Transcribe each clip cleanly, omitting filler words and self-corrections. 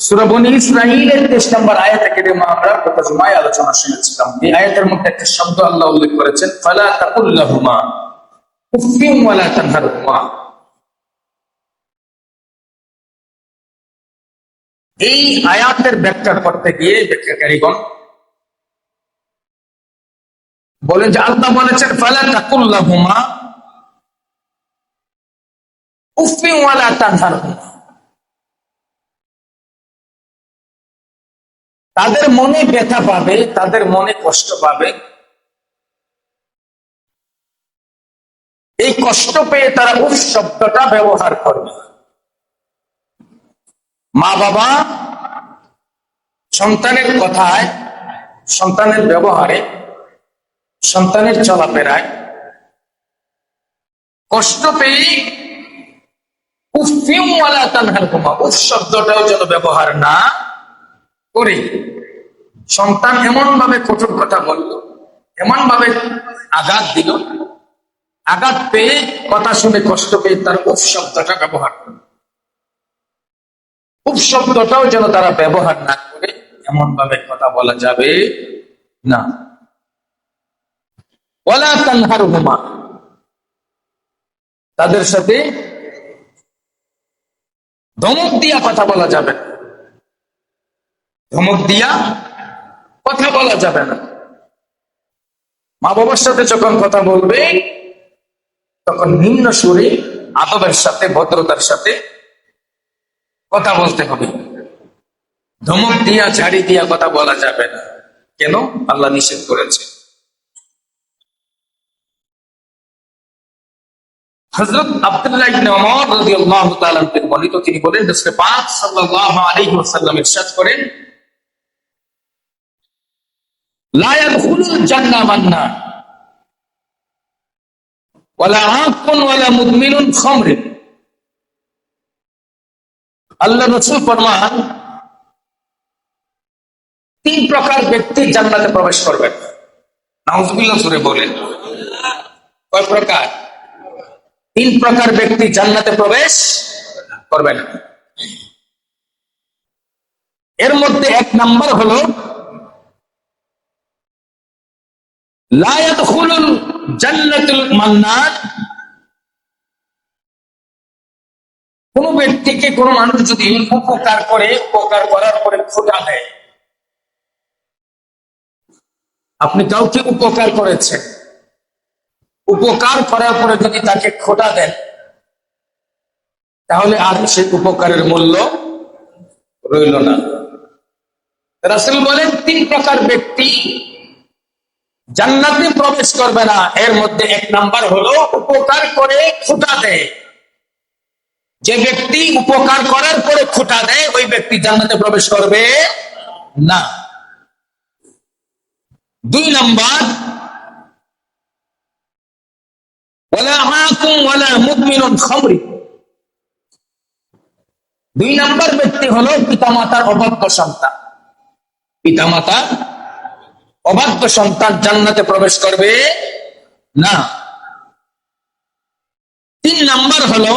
সূরা বনী ইসরাঈলের 23 নম্বর আয়াত থেকে আমরা গত জুমায় আলোচনা শুনেছিলাম। এই আয়াতের মধ্যে একটা শব্দ আল্লাহ উল্লেখ করেছেন, ফালা তাকুল লাহুমা উফিন ওয়ালা তানহারহুমা। এই আয়াতের ব্যাখ্যা করতে গিয়ে ব্যাখ্যাকারীগণ বলেন যে আল্লাহ বলেছেন ফালা তাকুল লাহুমা উফিন ওয়ালা তানহারহুমা। তাদের মনে ব্যথা পাবে, তাদের মনে কষ্ট পাবে, এই কষ্ট পেয়ে তারা উফ শব্দটা ব্যবহার করবে। মা বাবা সন্তানের কথায়, সন্তানের ব্যবহারে, সন্তানের চলাফেরায় কষ্ট পেয়ে উফিন ওয়ালা তানহারহুমা উফ শব্দটাও যেন ব্যবহার না করে। সন্তান এমন ভাবে কঠোর কথা বলল, এমন ভাবে আঘাত দিল, আঘাত পেয়ে কথা শুনে কষ্ট পেয়ে তার উফ শব্দটা ব্যবহার করল। উফ শব্দটাও যেন তারা ব্যবহার না করে, এমন ভাবে কথা বলা যাবে না। ওয়ালা তানহারহুমা, তাদের সাথে ধমক দিয়া কথা বলা যাবে না, ধমক দিয়া কথা বলা যাবে না। মা বাবার সাথে যখন কথা বলবে তখন নিম্ন সুরে আদবের সাথে, ভদ্রতার সাথে কথা বলতে হবে। ধমক দিয়া, ঝাড়ি দিয়া কথা বলা যাবে না। কেন? আল্লাহ নিষেধ করেছে। হযরত আব্দুল্লাহ ইবনে ওমর রাদিয়াল্লাহু তাআলা আনহু বর্ণিত, তিনি বলেন রাসূল পাক সাল্লাল্লাহু আলাইহি ওয়াসাল্লাম ইরশাদ করেন, লা ইয়াদখুলুল জান্নাহ মান্নান ওয়ালা আকুন ওয়ালা মুদমিনুন খামরিন। আল্লাহ রাসূল ফরমান, তিন প্রকার ব্যক্তি জান্নাতে প্রবেশ করবেন। নাউযুবিল্লাহ জোরে বলেন। কয় প্রকার? তিন প্রকার ব্যক্তি জান্নাতে প্রবেশ করবেন। এর মধ্যে এক নাম্বার হলো লা ইয়াদখুলুল জান্নাতুল মান্নান। কোন ব্যক্তিকে, কোন মানুষ যদি উপকার করে, উপকার করার পরে খোটা দেয়, আপনি কাউকে উপকার করেছেন, উপকার করার পরে যদি তাকে খোটা দেন, তাহলে আর সেই উপকারের মূল্য রইল না। রাসূল বলেন, তিন প্রকার ব্যক্তি জান্নাতে প্রবেশ করবে না। এর মধ্যে এক নাম্বার হলো উপকার করে খোটা দেয়। যে ব্যক্তি উপকার করার পরে খোটা দেয়, ওই ব্যক্তি জান্নাতে প্রবেশ করবে না। দুই নাম্বার, ওয়ালা আকুম ওয়ালা মুদমিনুন খামরিন। দুই নাম্বার ব্যক্তি হলো পিতামাতার অবাধ্য সন্তান। পিতামাতার অবাধ্য সন্তান জান্নাতে প্রবেশ করবে না। তিন নাম্বার হলো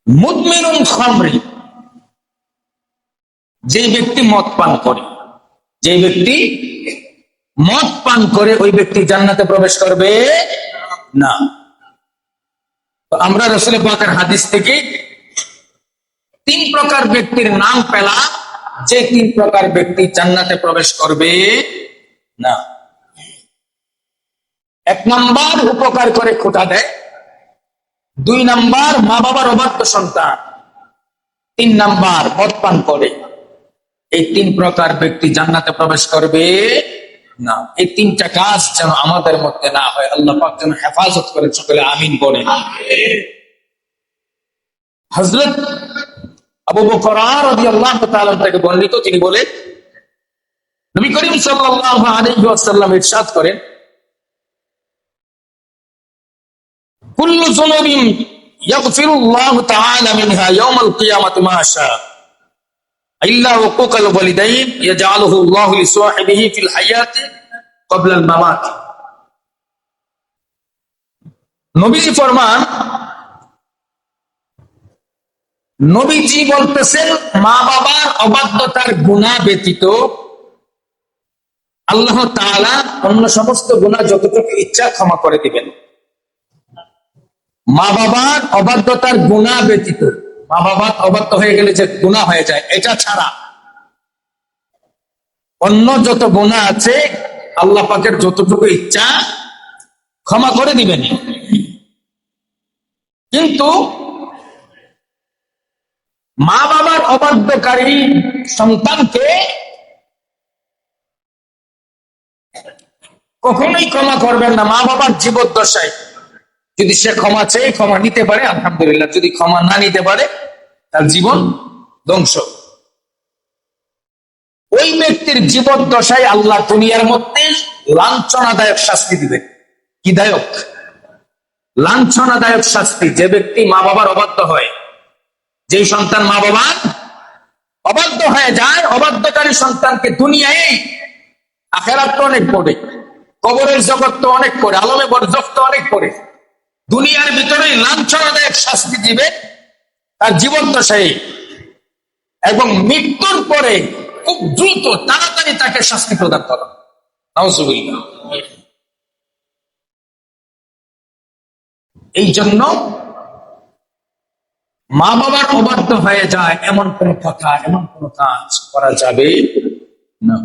মুদমিনুন খামরিন। যে ব্যক্তি মদ পান করে, যে ব্যক্তি মদ পান করে, ওই ব্যক্তি জান্নাতে প্রবেশ করবে না। আমরা রাসূল পাকের হাদিস থেকে তিন প্রকার ব্যক্তির নাম পেলাম, যে তিন প্রকার ব্যক্তি জান্নাতে প্রবেশ করবে না। এক নাম্বার উপকার করে খোটা দেয়, দুই নাম্বার মা বাবার অবাধ্য সন্তান, তিন নাম্বার মদ পান করে। এই তিন প্রকার ব্যক্তি জান্নাতে প্রবেশ করবে না। এই তিনটা কাজ যেন আমাদের মধ্যে না হয়, আল্লাহ পাক যেন হেফাজত করে। সকলে আমিন বলেন। হযরত আবু বকর রাদিয়াল্লাহু তাআলা থেকে বর্ণিত, তিনি বলেন, নবী করিম সাল্লাল্লাহু আলাইহি ওয়াসাল্লাম ইরশাদ করেন, কুল্লু যুনুবিন ইয়াগফিরুল্লাহু তাআলা মিনহা ইয়াওমাল কিয়ামাতি মা শা ইল্লা হুকুকাল ওয়ালিদাইন ইয়াজআলুহু আল্লাহু লিসাহিবিহি ফিল হায়াতি ক্বাবলা আল মামাত। নবীজি ফরমান, নবীজি বলতেছেন মা বাবার অবাধ্যতার গুনাহ ব্যতীত আল্লাহ তাআলা অন্য সমস্ত গুনাহ যতটুকু ইচ্ছা ক্ষমা করে দিবেন। মা বাবার অবাধ্যতার গুনাহ ব্যতীত, মা বাবার অবাধ্য হয়ে গেলে যে গুনাহ হয়ে যায় এটা ছাড়া অন্য যত গুনাহ আছে আল্লাহ পাকের যতটুকু ইচ্ছা ক্ষমা করে দিবেন। কিন্তু মা বাবার অবাধ্যকারী সন্তানকে কখনোই ক্ষমা করবেন না। মা বাবার জীবদ্দশায় যদি সে ক্ষমা চেয়ে ক্ষমা নিতে পারে আলহামদুলিল্লাহ, যদি ক্ষমা না নিতে পারে তার জীবন ধ্বংস। ওই ব্যক্তির জীবদ্দশায় আল্লাহ দুনিয়ার মধ্যে লাঞ্ছনাদায়ক শাস্তি দিবেন। কি দায়ক? লাঞ্ছনাদায়ক শাস্তি। যে ব্যক্তি মা বাবার অবাধ্য হয়, যেই সন্তান মা বাবার অবাধ্য হয়ে যায়, অবাধ্যকারী সন্তানকে দুনিয়ায় আখেরাত তো অনেক পড়ে, কবরের জগৎ তো অনেক পড়ে, আলমে বরজখ তো অনেক পড়ে, দুনিয়ার ভিতরে লাঞ্ছনাদায়ক শাস্তি দিবে তার জীবদ্দশায়, এবং মৃত্যুর পরে খুব দ্রুত তাড়াতাড়ি তাকে শাস্তি প্রদান করা। নাউজুবিল্লাহ। এই জন্য মা বাবার অবাধ্য হয়ে যায় এমন কোন কথা, এমন কোন কাজ করা যাবে না।